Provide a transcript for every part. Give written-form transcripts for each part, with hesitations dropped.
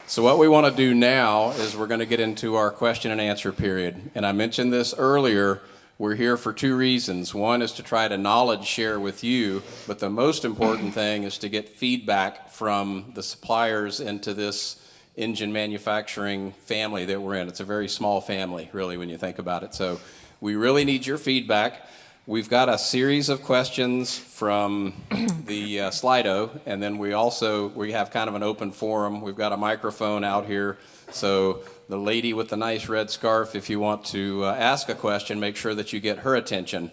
So what we want to do now is we're going to get into our question and answer period. And I mentioned this earlier, we're here for two reasons. One is to try to knowledge share with you, but the most important thing is to get feedback from the suppliers into this engine manufacturing family that we're in. It's a very small family, really, when you think about it. So we really need your feedback. We've got a series of questions from the Slido, and then we have kind of an open forum. We've got a microphone out here, so the lady with the nice red scarf, if you want to ask a question, make sure that you get her attention.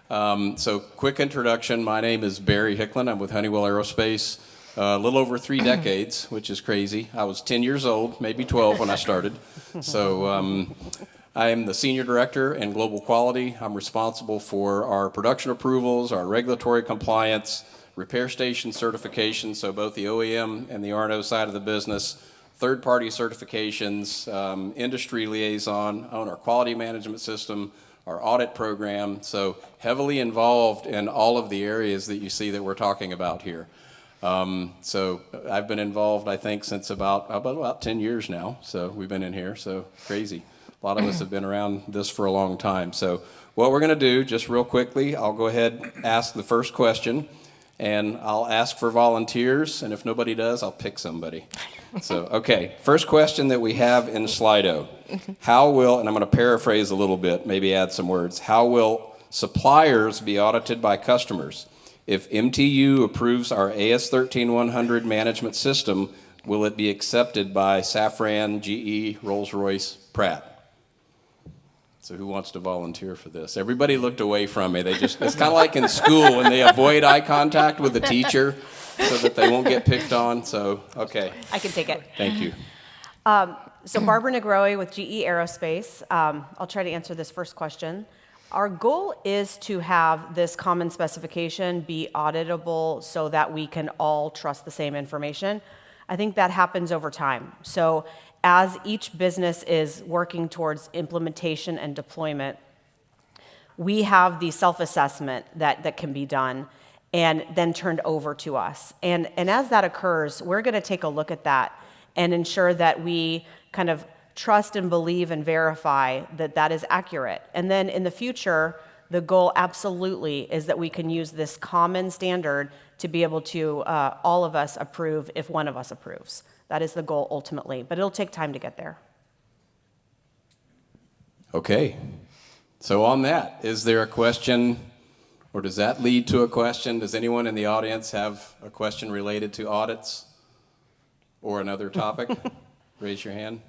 So quick introduction, my name is Barry Hicklin. I'm with Honeywell Aerospace, a little over 3 decades, which is crazy. I was 10 years old, maybe 12 when I started. So I am the Senior Director in Global Quality. I'm responsible for our production approvals, our regulatory compliance, repair station certification, so both the OEM and the R&O side of the business, third-party certifications, industry liaison, on our quality management system, our audit program, so heavily involved in all of the areas that you see that we're talking about here. So I've been involved, I think, since about 10 years now, so we've been in here, so crazy. A lot of us have been around this for a long time. So what we're going to do, just real quickly, I'll go ahead and ask the first question, and I'll ask for volunteers, and if nobody does, I'll pick somebody. So, okay, first question that we have in Slido. How will, and I'm going to paraphrase a little bit, maybe add some words, how will suppliers be audited by customers? If MTU approves our AS13100 management system, will it be accepted by Safran, GE, Rolls-Royce, Pratt? So who wants to volunteer for this? Everybody looked away from me. It's kind of like in school when they avoid eye contact with the teacher so that they won't get picked on. So, okay. I can take it. Thank you. So Barbara Negroe with GE Aerospace. I'll try to answer this first question. Our goal is to have this common specification be auditable so that we can all trust the same information. I think that happens over time. So as each business is working towards implementation and deployment, we have the self-assessment that can be done and then turned over to us. And as that occurs, we're going to take a look at that and ensure that we kind of trust and believe and verify that that is accurate. And then in the future, the goal absolutely is that we can use this common standard to be able to all of us approve if one of us approves. That is the goal ultimately, but it'll take time to get there. Okay. So on that, is there a question, or does that lead to a question? Does anyone in the audience have a question related to audits or another topic? Raise your hand.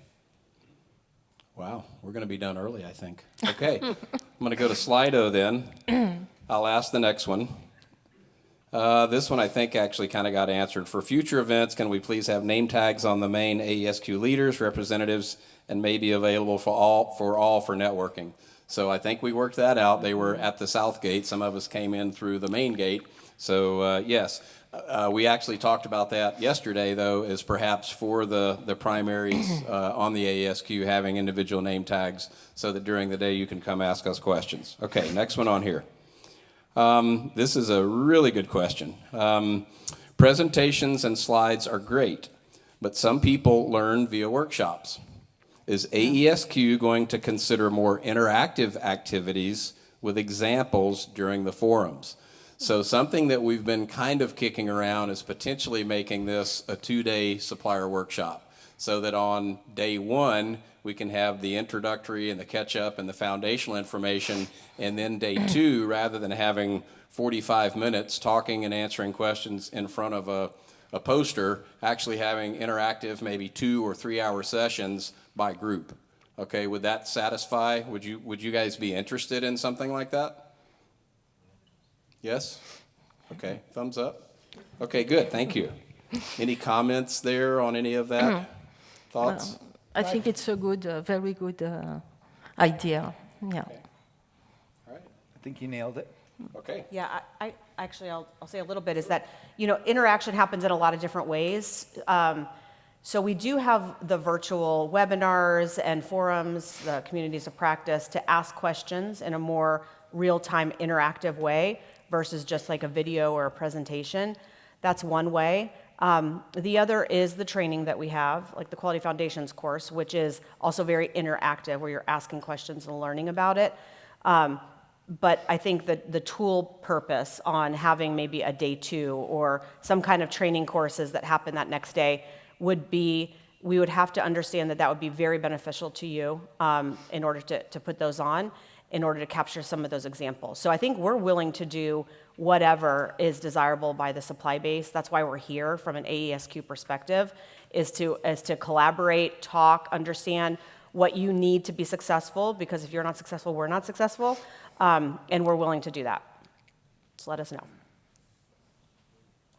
Wow, we're going to be done early, I think. Okay, I'm going to go to Slido then. I'll ask the next one. This one I think actually kind of got answered. For future events, can we please have name tags on the main AESQ leaders, representatives, and may be available for all for networking? So I think we worked that out. They were at the south gate. Some of us came in through the main gate. So yes, we actually talked about that yesterday, though, is perhaps for the primaries on the AESQ having individual name tags so that during the day you can come ask us questions. Okay, next one on here. This is a really good question. Presentations and slides are great, but some people learn via workshops. Is AESQ going to consider more interactive activities with examples during the forums? So something that we've been kind of kicking around is potentially making this a 2-day supplier workshop so that on day 1, we can have the introductory and the catch-up and the foundational information, and then day 2, rather than having 45 minutes talking and answering questions in front of a poster, actually having interactive, maybe 2 or 3 hour sessions by group. Okay, would that satisfy? Would you guys be interested in something like that? Yes? Okay, thumbs up. Okay, good, thank you. Any comments there on any of that? Thoughts? I think it's a good, very good idea. Yeah. Okay. All right. I think you nailed it. Okay. Yeah, I actually, I'll say a little bit, is that, interaction happens in a lot of different ways. So we do have the virtual webinars and forums, the communities of practice, to ask questions in a more real-time interactive way versus just like a video or a presentation. That's one way. The other is the training that we have, like the Quality Foundations course, which is also very interactive, where you're asking questions and learning about it. But I think that the tool purpose on having maybe a day 2 or some kind of training courses that happen that next day would be, we would have to understand that that would be very beneficial to you in order to put those on, in order to capture some of those examples. So I think we're willing to do whatever is desirable by the supply base. That's why we're here from an AESQ perspective, is to collaborate, talk, understand what you need to be successful, because if you're not successful, we're not successful, and we're willing to do that. So let us know.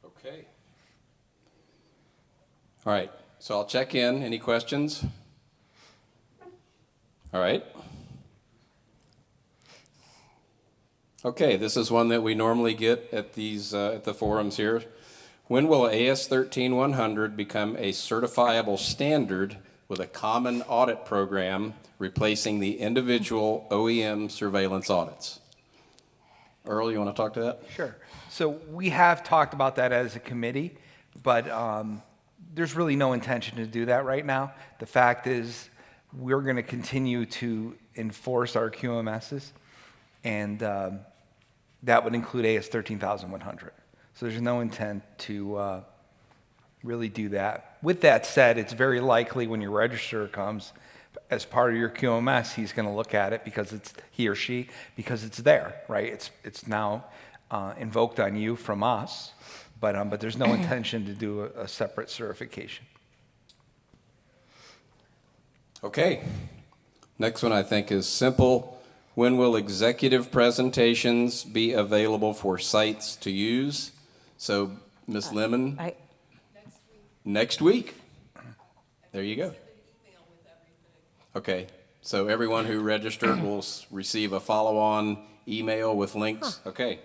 Okay. All right, so I'll check in. Any questions? All right. Okay, this is one that we normally get at these at the forums here. When will AS13100 become a certifiable standard with a common audit program replacing the individual OEM surveillance audits? Earl, you want to talk to that? Sure. So we have talked about that as a committee, but there's really no intention to do that right now. The fact is, we're going to continue to enforce our QMSs, and that would include AS13100. So there's no intent to really do that. With that said, it's very likely when your registrar comes, as part of your QMS, he's going to look at it because it's he or she, because it's there, right? It's now invoked on you from us, but there's no intention to do a separate certification. Okay. Next one I think is simple. When will executive presentations be available for sites to use? So, Ms. Lemon, next week. There you go. Okay, so everyone who registered will receive a follow-on email with links. Okay.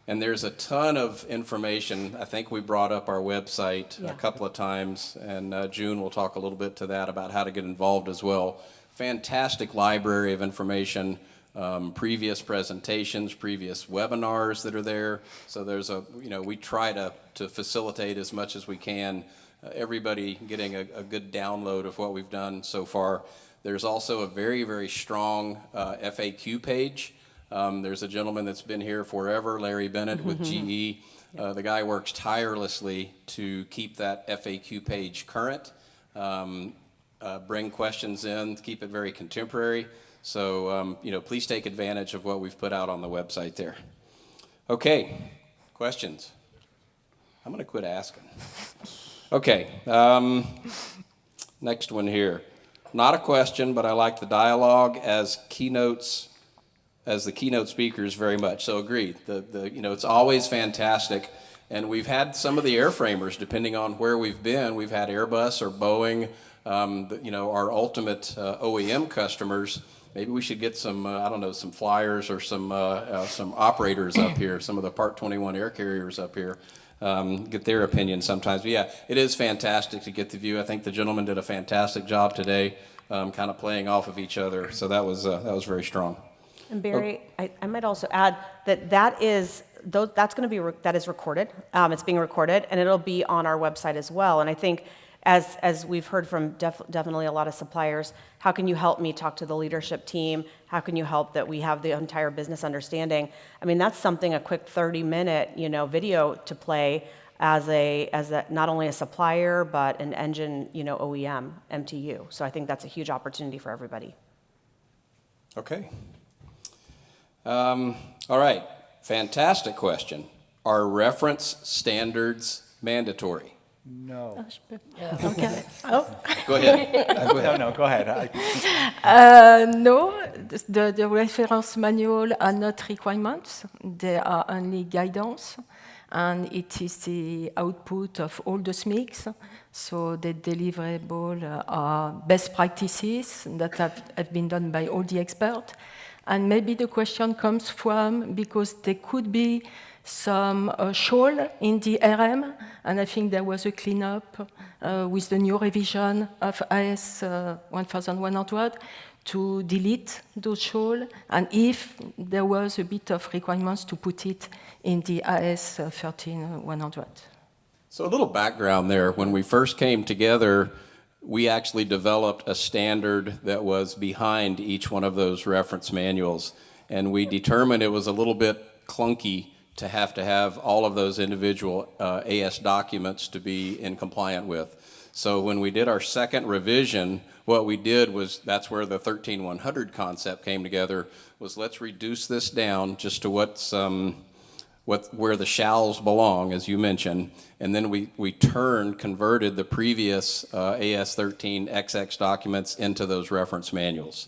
And there's a ton of information. I think we brought up our website a couple of times, and June will talk a little bit to that about how to get involved as well. Fantastic library of information, previous presentations, previous webinars that are there. So there's we try to facilitate as much as we can, everybody getting a good download of what we've done so far. There's also a very, very strong FAQ page. There's a gentleman that's been here forever, Larry Bennett with GE. The guy works tirelessly to keep that FAQ page current. Bring questions in, keep it very contemporary. So, please take advantage of what we've put out on the website there. Okay, questions? I'm going to quit asking. Okay, next one here. Not a question, but I like the dialogue as the keynote speakers very much. So agreed. It's always fantastic. And we've had some of the airframers, depending on where we've been. We've had Airbus or Boeing. Our ultimate OEM customers, maybe we should get some, some flyers or some operators up here, some of the Part 21 air carriers up here, get their opinion sometimes. But yeah, it is fantastic to get the view. I think the gentleman did a fantastic job today, kind of playing off of each other. So that was very strong. And Barry, I might also add that is recorded. It's being recorded, and it'll be on our website as well. And I think, as we've heard from definitely a lot of suppliers, how can you help me talk to the leadership team? How can you help that we have the entire business understanding? I mean, that's something, a quick 30-minute, video to play as not only a supplier, but an engine, OEM, MTU. So I think that's a huge opportunity for everybody. Okay. All right. Fantastic question. Are reference standards mandatory? No. Okay. Oh. Go ahead. No, go ahead. No, the reference manual are not requirements. They are only guidance, and it is the output of all the SMICs. So the deliverable are best practices that have been done by all the experts. And maybe the question comes from, because there could be some shoal in the RM, and I think there was a cleanup with the new revision of AS13100 to delete those shoal, and if there was a bit of requirements to put it in the AS13100. So a little background there. When we first came together, we actually developed a standard that was behind each one of those reference manuals. And we determined it was a little bit clunky to have all of those individual AS documents to be in compliant with. So when we did our second revision, what we did was, that's where the 13100 concept came together, was let's reduce this down just to where the shalls belong, as you mentioned, and then we converted the previous AS13XX documents into those reference manuals.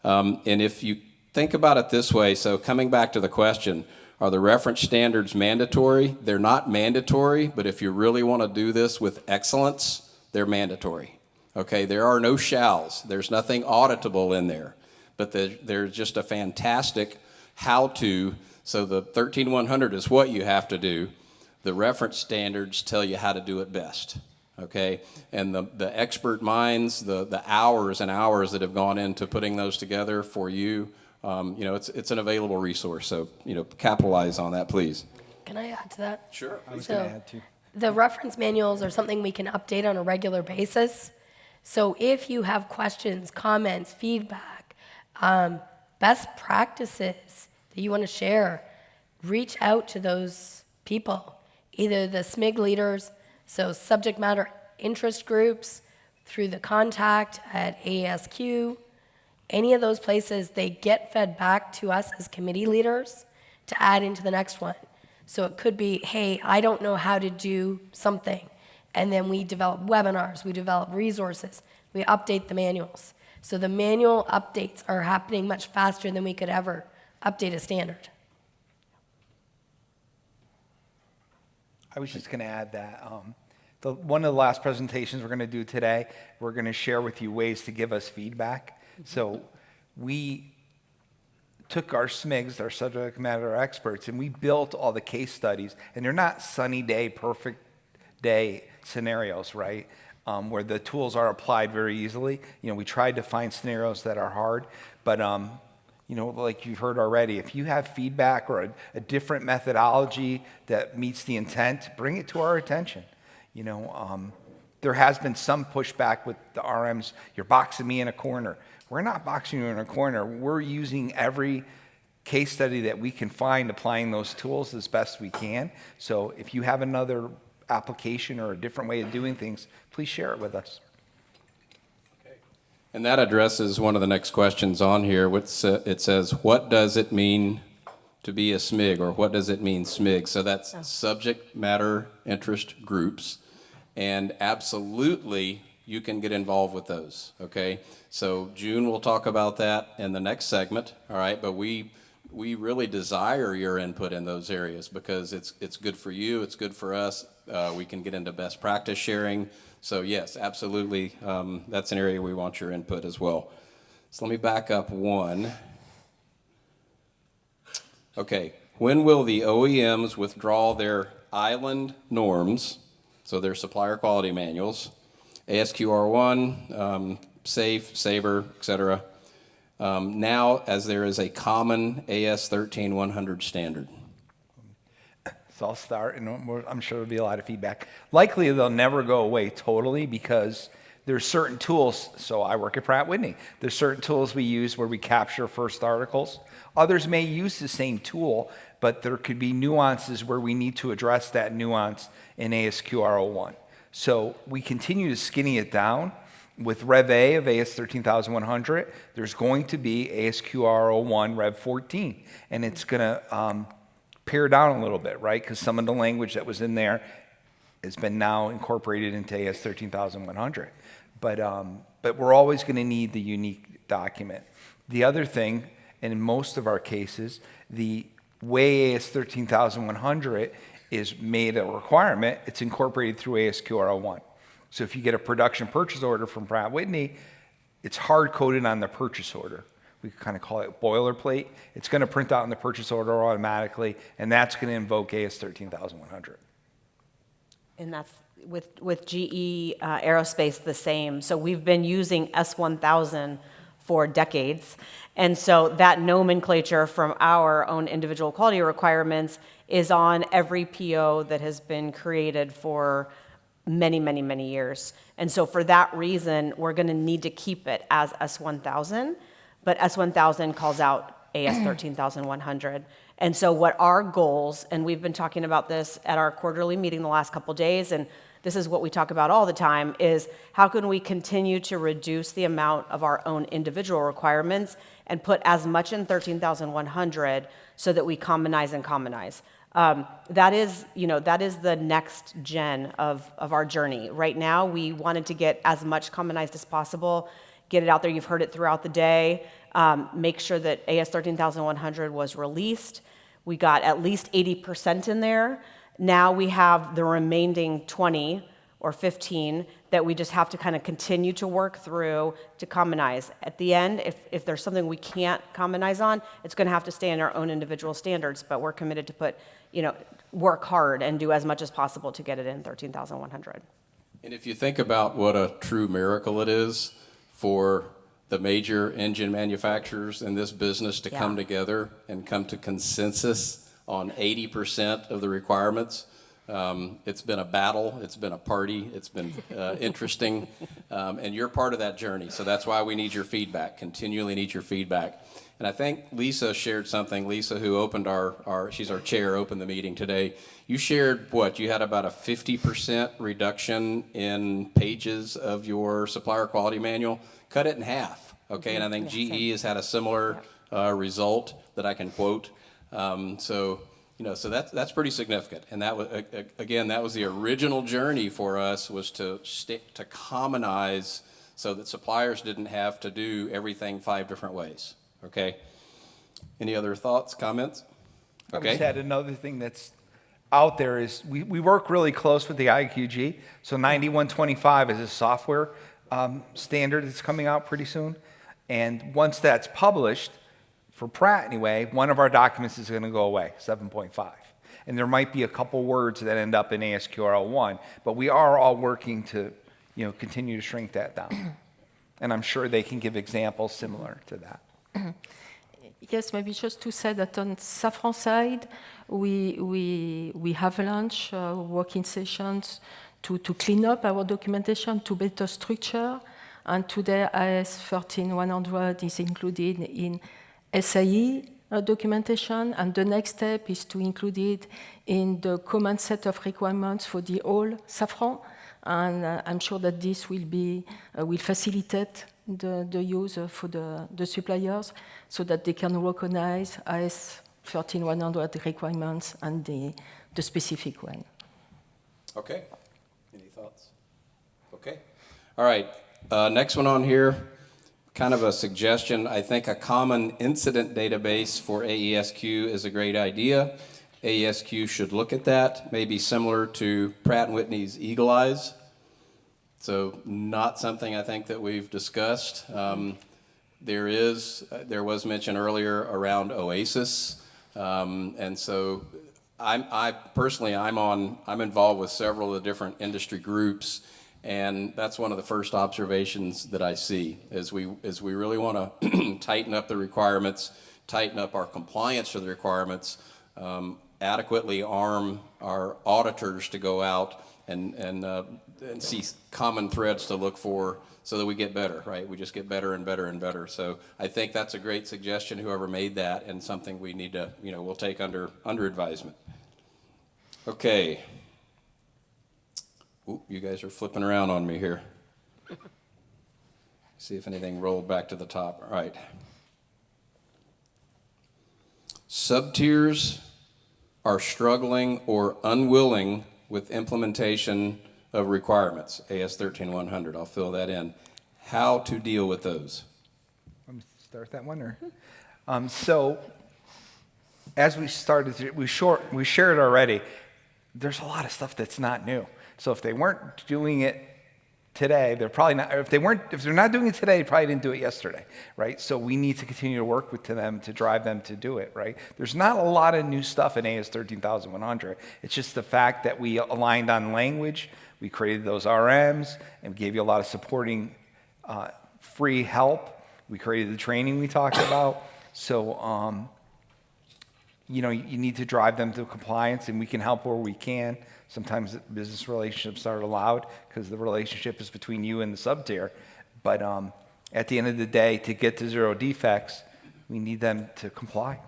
And if you think about it this way, so coming back to the question, are the reference standards mandatory? They're not mandatory, but if you really want to do this with excellence, they're mandatory. Okay, there are no shalls. There's nothing auditable in there, but there's just a fantastic how-to. So the 13100 is what you have to do. The reference standards tell you how to do it best, okay? And the expert minds, the hours and hours that have gone into putting those together for you, it's an available resource. So, capitalize on that, please. Can I add to that? Sure. I was going to add too. The reference manuals are something we can update on a regular basis. So if you have questions, comments, feedback, best practices that you want to share, reach out to those people, either the SMIG leaders, so subject matter interest groups, through the contact at AESQ, any of those places, they get fed back to us as committee leaders to add into the next one. So it could be, hey, I don't know how to do something. And then we develop webinars, we develop resources, we update the manuals. So the manual updates are happening much faster than we could ever update a standard. I was just going to add that one of the last presentations we're going to do today, we're going to share with you ways to give us feedback. So we took our SMIGs, our subject matter experts, and we built all the case studies. And they're not sunny day, perfect day scenarios, right? Where the tools are applied very easily. We tried to find scenarios that are hard, but like you've heard already, if you have feedback or a different methodology that meets the intent, bring it to our attention. There has been some pushback with the RMs. You're boxing me in a corner. We're not boxing you in a corner. We're using every case study that we can find, applying those tools as best we can. So if you have another application or a different way of doing things, please share it with us. And that addresses one of the next questions on here. It says, what does it mean to be a SMIG, or what does it mean SMIG? So that's subject matter interest groups, and absolutely you can get involved with those, okay? So June will talk about that in the next segment, all right? But we really desire your input in those areas because it's good for you, it's good for us. We can get into best practice sharing. So yes, absolutely, that's an area we want your input as well. So let me back up one. Okay, when will the OEMs withdraw their island norms, so their supplier quality manuals, ASQR1, SAFE, SABRE, etc., now as there is a common AS13100 standard? So I'll start, and I'm sure there'll be a lot of feedback. Likely they'll never go away totally because there's certain tools. So I work at Pratt & Whitney. There's certain tools we use where we capture first articles. Others may use the same tool, but there could be nuances where we need to address that nuance in ASQR01. So we continue to skinny it down. With Rev A of AS13100, there's going to be ASQR01 Rev 14, and it's going to pare down a little bit, right? Because some of the language that was in there has been now incorporated into AS13100. But we're always going to need the unique document. The other thing, and in most of our cases, the way AS13100 is made a requirement, it's incorporated through ASQR01. So if you get a production purchase order from Pratt & Whitney, it's hard-coded on the purchase order. We kind of call it boilerplate. It's going to print out in the purchase order automatically, and that's going to invoke AS13100. And that's with GE Aerospace the same. So we've been using S1000 for decades. And so that nomenclature from our own individual quality requirements is on every PO that has been created for many, many, many years. And so for that reason, we're going to need to keep it as S1000, but S1000 calls out AS13100. And so what our goals, and we've been talking about this at our quarterly meeting the last couple days, and this is what we talk about all the time, is how can we continue to reduce the amount of our own individual requirements and put as much in 13,100 so that we commonize and commonize. That is the next gen of our journey. Right now, we wanted to get as much commonized as possible, get it out there. You've heard it throughout the day. Make sure that AS 13,100 was released. We got at least 80% in there. Now we have the remaining 20 or 15 that we just have to kind of continue to work through to commonize. At the end, if there's something we can't commonize on, it's going to have to stay in our own individual standards, but we're committed to work hard and do as much as possible to get it in 13,100. And if you think about what a true miracle it is for the major engine manufacturers in this business to come together and come to consensus on 80% of the requirements. It's been a battle, it's been a party, it's been interesting, and you're part of that journey. So that's why we need your feedback, continually need your feedback. And I think Lisa shared something. Lisa, who opened she's our chair, opened the meeting today. You shared you had about a 50% reduction in pages of your supplier quality manual. Cut it in half, okay? And I think GE has had a similar result that I can quote. So that's pretty significant. And that was, again, that was the original journey for us, was to commonize so that suppliers didn't have to do everything 5 different ways, okay? Any other thoughts, comments? Okay. I just had another thing that's out there is we work really close with the IQG. So 9125 is a software standard that's coming out pretty soon. And once that's published, for Pratt anyway, one of our documents is going to go away, 7.5. And there might be a couple words that end up in ASQRL1, but we are all working to continue to shrink that down. And I'm sure they can give examples similar to that. Yes, maybe just to say that on Safran side, we have launched working sessions to clean up our documentation, to better structure. And today, AS13100 is included in SAE documentation, and the next step is to include it in the common set of requirements for the whole Safran. And I'm sure that this will facilitate the use for the suppliers so that they can recognize AS13100 requirements and the specific one. Okay. Any thoughts? Okay. All right. Next one on here, kind of a suggestion. I think a common incident database for AESQ is a great idea. AESQ should look at that, maybe similar to Pratt & Whitney's Eagle Eyes. So not something I think that we've discussed. There was mention earlier around OASIS, and so I'm involved with several of the different industry groups, and that's one of the first observations that I see is we really want to tighten up the requirements, tighten up our compliance to the requirements, adequately arm our auditors to go out and see common threads to look for so that we get better, right? We just get better and better and better. So I think that's a great suggestion, whoever made that, and something we need to, we'll take under advisement. Okay. Ooh, you guys are flipping around on me here. See if anything rolled back to the top. All right. Sub-tiers are struggling or unwilling with implementation of requirements, AS13100. I'll fill that in. How to deal with those? Let me start that one. So as we started, we shared already, there's a lot of stuff that's not new. So if they weren't doing it today, they're probably not, if they're not doing it today, they probably didn't do it yesterday, right? So we need to continue to work with them to drive them to do it, right? There's not a lot of new stuff in AS13100. It's just the fact that we aligned on language, we created those RMs, and gave you a lot of supporting free help We created the training we talked about. So, you know, you need to drive them to compliance, and we can help where we can. Sometimes business relationships aren't allowed because the relationship is between you and the sub-tier. But at the end of the day, to get to zero defects, we need them to comply.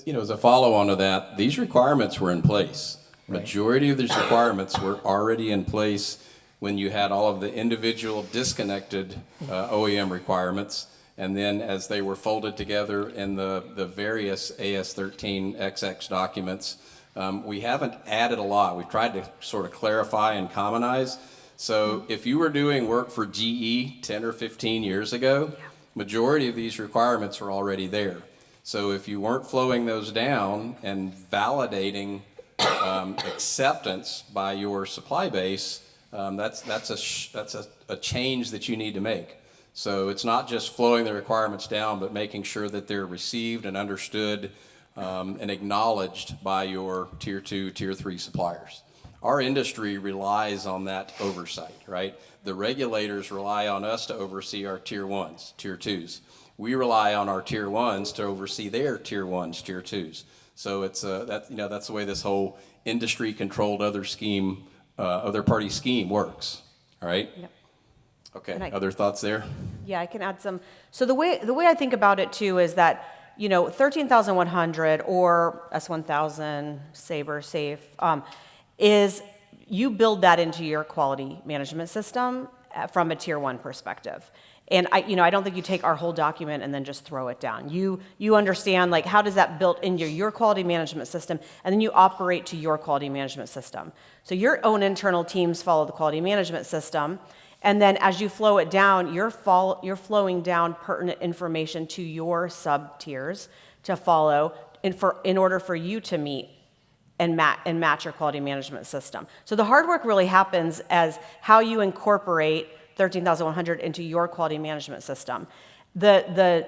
You know, as a follow-on to that, these requirements were in place. Right. Majority of these requirements were already in place when you had all of the individual disconnected OEM requirements, and then as they were folded together in the various AS13100 documents, we haven't added a lot. We've tried to sort of clarify and commonize. So if you were doing work for GE 10 or 15 years ago, majority of these requirements are already there. So if you weren't flowing those down and validating acceptance by your supply base, that's a change that you need to make. So it's not just flowing the requirements down, but making sure that they're received and understood and acknowledged by your tier 2, tier 3 suppliers. Our industry relies on that oversight, right? The regulators rely on us to oversee our tier 1s, tier 2s. We rely on our tier 1s to oversee their tier 1s, tier 2s. So it's that's the way this whole industry-controlled other party scheme works. All right. Yep. Okay. Other thoughts there? Yeah, I can add some. So the way I think about it too is that, you know, 13100 or S1000, Sabre, Safe, is you build that into your quality management system from a tier 1 perspective. And I don't think you take our whole document and then just throw it down. You understand, like, how does that build into your quality management system, and then you operate to your quality management system. So your own internal teams follow the quality management system, and then as you flow it down, you're flowing down pertinent information to your sub-tiers to follow in order for you to meet and match your quality management system. So the hard work really happens as how you incorporate 13100 into your quality management system. The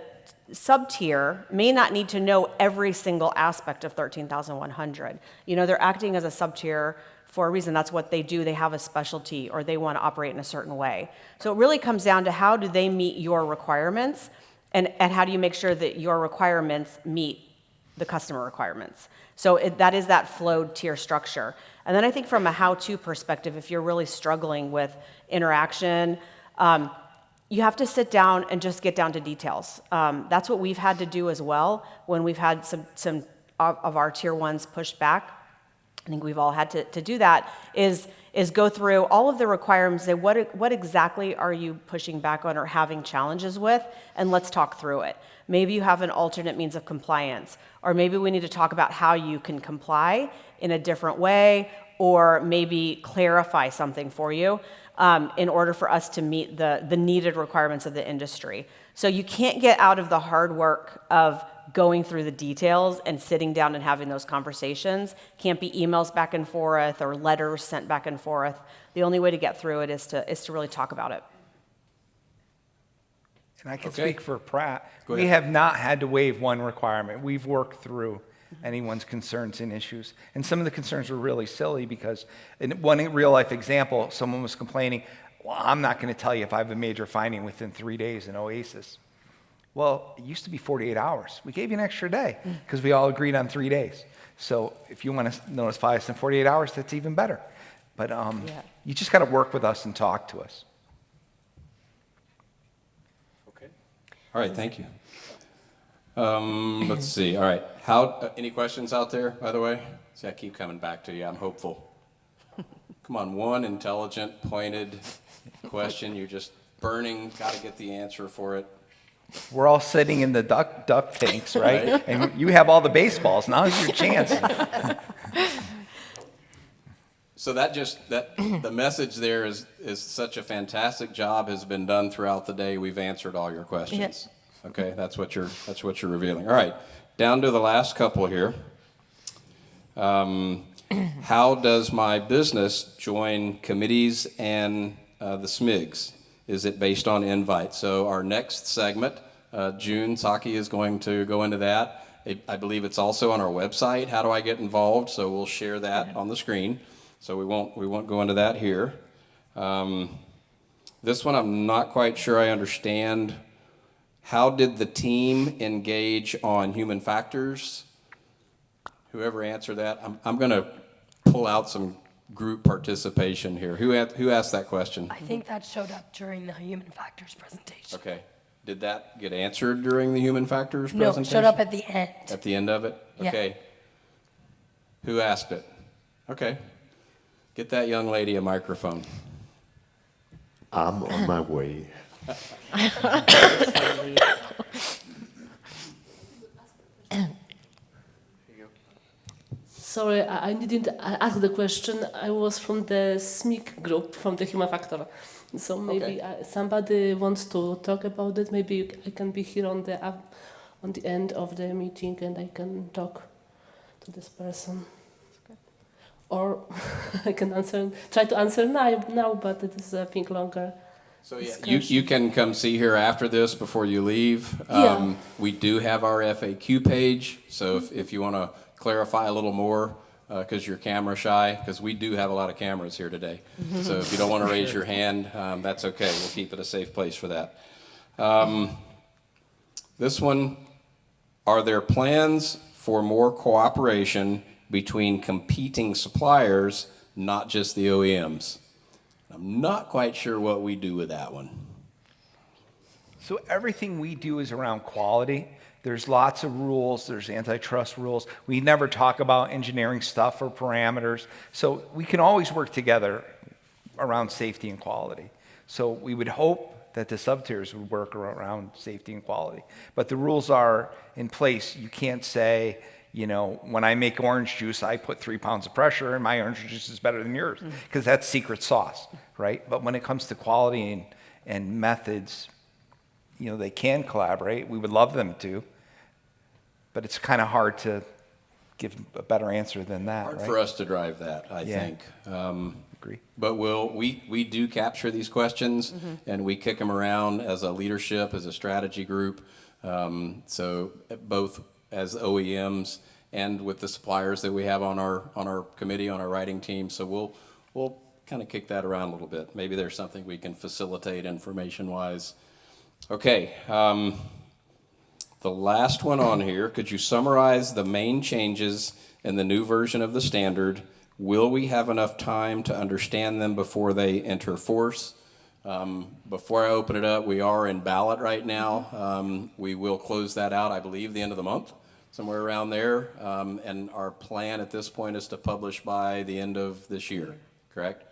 sub-tier may not need to know every single aspect of 13100. You know, they're acting as a sub-tier for a reason. That's what they do. They have a specialty, or they want to operate in a certain way. So it really comes down to how do they meet your requirements, and how do you make sure that your requirements meet the customer requirements. So that is that flowed tier structure. And then I think from a how-to perspective, if you're really struggling with interaction, you have to sit down and just get down to details. That's what we've had to do as well when we've had some of our tier 1s pushed back. I think we've all had to do that, is go through all of the requirements, say what exactly are you pushing back on or having challenges with, and let's talk through it. Maybe you have an alternate means of compliance, or maybe we need to talk about how you can comply in a different way, or maybe clarify something for you in order for us to meet the needed requirements of the industry. So you can't get out of the hard work of going through the details and sitting down and having those conversations. Can't be emails back and forth or letters sent back and forth. The only way to get through it is to really talk about it. And I can speak for Pratt. Go We ahead. have not had to waive one requirement. We've worked through anyone's concerns and issues. And some of the concerns were really silly because in one real-life example, someone was complaining, well, I'm not going to tell you if I have a major finding within 3 days in Oasis. Well, it used to be 48 hours. We gave you an extra day because we all agreed on 3 days. So if you want to notify us in 48 hours, that's even better. But you just got to work with us and talk to us. Okay. All right, thank you. Let's see. All right. Any questions out there, by the way? See, I keep coming back to you. I'm hopeful. Come on, one intelligent, pointed question. You're just burning, got to get the answer for it. We're all sitting in the duck tanks, right? And you have all the baseballs. Now's your chance. So the message there is such a fantastic job has been done throughout the day. We've answered all your questions. Yes. Okay, that's what you're revealing. All right, down to the last couple here. How does my business join committees and the SMIGs? Is it based on invite? So our next segment, June, Saki is going to go into that. I believe it's also on our website. How do I get involved? So we'll share that on the screen. So we won't go into that here. This one I'm not quite sure I understand How did the team engage on human factors? Whoever answered that, I'm going to pull out some group participation here. Who asked that question? I think that showed up during the human factors presentation. Okay. Did that get answered during the human factors No, presentation? it showed up at the end. At the end of it? Yeah. Okay. Who asked it? Okay. Get that young lady a microphone. I'm on my way. Sorry, I didn't ask the question. I was from the SMIC group, from the human factor. So maybe somebody wants to talk about it. Maybe I can be here on the end of the meeting and I can talk to this person. Or I can try to answer now, but it is, I think, longer. So yeah, you can come see her after this before you leave. Yeah. We do have our FAQ page, so if you want to clarify a little more, because you're camera shy, because we do have a lot of cameras here today. So if you don't want to raise your hand, that's okay. We'll keep it a safe place for that. This one, are there plans for more cooperation between competing suppliers, not just the OEMs? I'm not quite sure what we do with that one. So everything we do is around quality. There's lots of rules. There's antitrust rules. We never talk about engineering stuff or parameters. So we can always work together around safety and quality. So we would hope that the sub-tiers would work around safety and quality. But the rules are in place. You can't say, you know, when I make orange juice, I put 3 pounds of pressure and my orange juice is better than yours, because that's secret sauce, right? But when it comes to quality and methods, you know, they can collaborate. We would love them to, but it's kind of hard to give a better answer than that, Hard right? for us to drive that, I think. Agree. But we do capture these questions, and we kick them around as a leadership, as a strategy group. So both as OEMs and with the suppliers that we have on our committee, on our writing team. So we'll kind of kick that around a little bit. Maybe there's something we can facilitate information-wise. Okay. The last one on here, could you summarize the main changes in the new version of the standard? Will we have enough time to understand them before they enter force? Before I open it up, we are in ballot right now. We will close that out, I believe, the end of the month, somewhere around there. And our plan at this point is to publish by the end of this year, correct?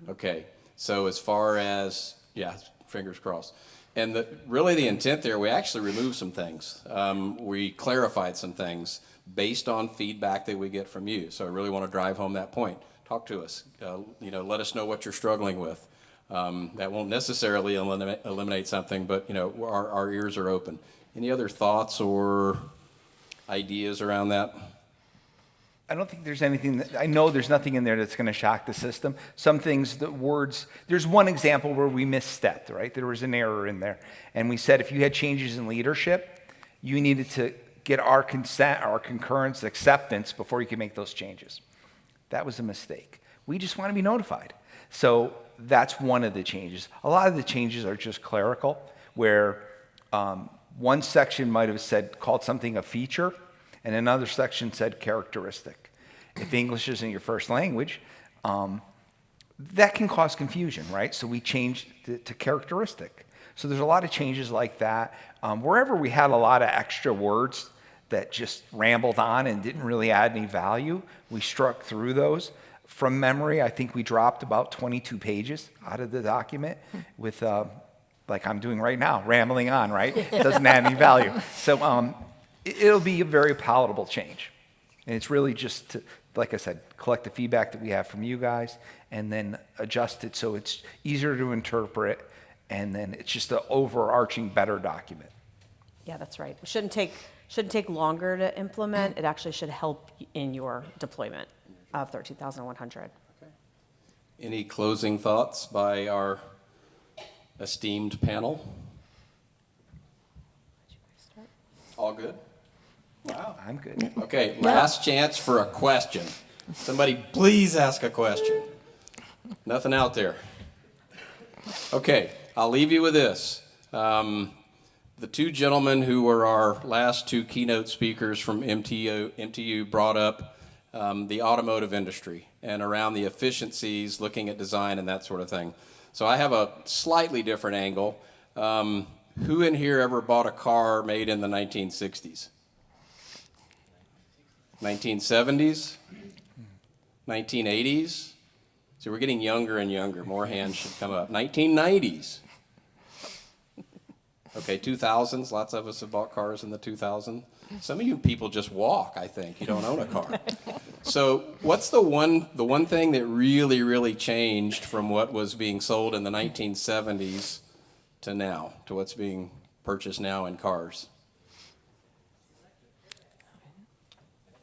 Okay, so as far as, yeah, fingers crossed. And really the intent there, we actually removed some things. We clarified some things based on feedback that we get from you. So I really want to drive home that point. Talk to us. You know, let us know what you're struggling with. That won't necessarily eliminate something, but you know, our ears are open. Any other thoughts or ideas around that? I don't think there's anything, I know there's nothing in there that's going to shock the system. Some things, the words, there's one example where we misstepped, right? There was an error in there. And we said if you had changes in leadership, you needed to get our consent, our concurrence, acceptance before you could make those changes. That was a mistake. We just want to be notified. So that's one of the changes. A lot of the changes are just clerical, where one section might have called something a feature, and another section said characteristic. If English isn't your first language, that can cause confusion, right? So we changed it to characteristic. So there's a lot of changes like that. Wherever we had a lot of extra words that just rambled on and didn't really add any value, we struck through those. From memory, I think we dropped about 22 pages out of the document with, like I'm doing right now, rambling on, right? It doesn't add any value. So it'll be a very palatable change. And it's really just to, like I said, collect the feedback that we have from you guys and then adjust it so it's easier to interpret, and then it's just an overarching better document. Yeah, that's right. It shouldn't take longer to implement. It actually should help in your deployment of 13,100. Okay. Any closing thoughts by our esteemed panel? All good? Wow. I'm good. Okay, last chance for a question. Somebody please ask a question. Nothing out there. Okay, I'll leave you with this. The two gentlemen who were our last two keynote speakers from MTU brought up the automotive industry and around the efficiencies, looking at design and that sort of thing. So I have a slightly different angle. Who in here ever bought a car made in the 1960s? 1970s? 1980s? So we're getting younger and younger. More hands should come up. 1990s? Okay, 2000s. Lots of us have bought cars in the 2000s. Some of you people just walk, I think. You don't own a car. So what's the one thing that really, really changed from what was being sold in the 1970s to now, to what's being purchased now in cars?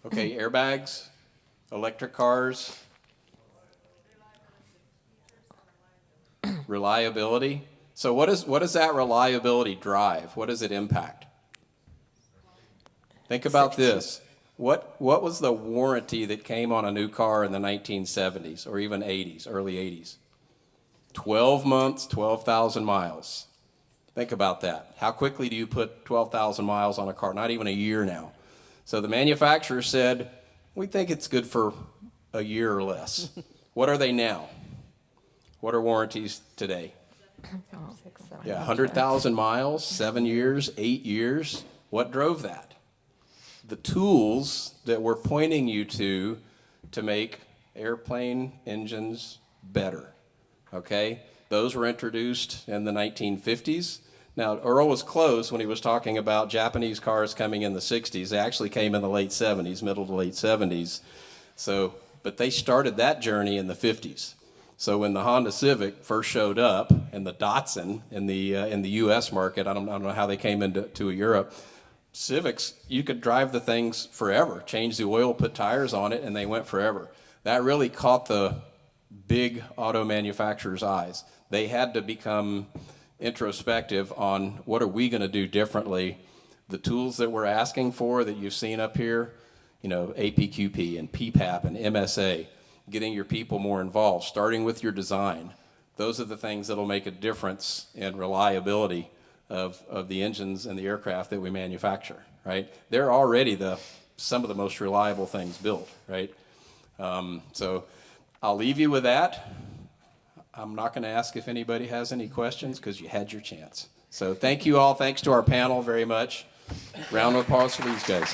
Okay, airbags, electric cars, reliability. So what does that reliability drive? What does it impact? Think about this. What was the warranty that came on a new car in the 1970s or even 80s, early 80s? 12 months, 12,000 miles. Think about that. How quickly do you put 12,000 miles on a car? Not even a year now. So the manufacturer said, we think it's good for a year or less. What are they now? What are warranties today? Yeah, 100,000 miles, 7 years, 8 years. What drove that? The tools that we're pointing you to make airplane engines better, okay? Those were introduced in the 1950s. Now, Earl was close when he was talking about Japanese cars coming in the 60s. They actually came in the late 70s, middle to late 70s. So, but they started that journey in the 50s. So when the Honda Civic first showed up and the Datsun in the U.S. market, I don't know how they came into Europe. Civics, you could drive the things forever, change the oil, put tires on it, and they went forever. That really caught the big auto manufacturers' eyes. They had to become introspective on what are we going to do differently. The tools that we're asking for that you've seen up here, you know, APQP and PPAP and MSA, getting your people more involved, starting with your design. Those are the things that'll make a difference in reliability of the engines and the aircraft that we manufacture, right? They're already some of the most reliable things built, right? So I'll leave you with that. I'm not going to ask if anybody has any questions because you had your chance. So thank you all. Thanks to our panel very much. Round of applause for these guys.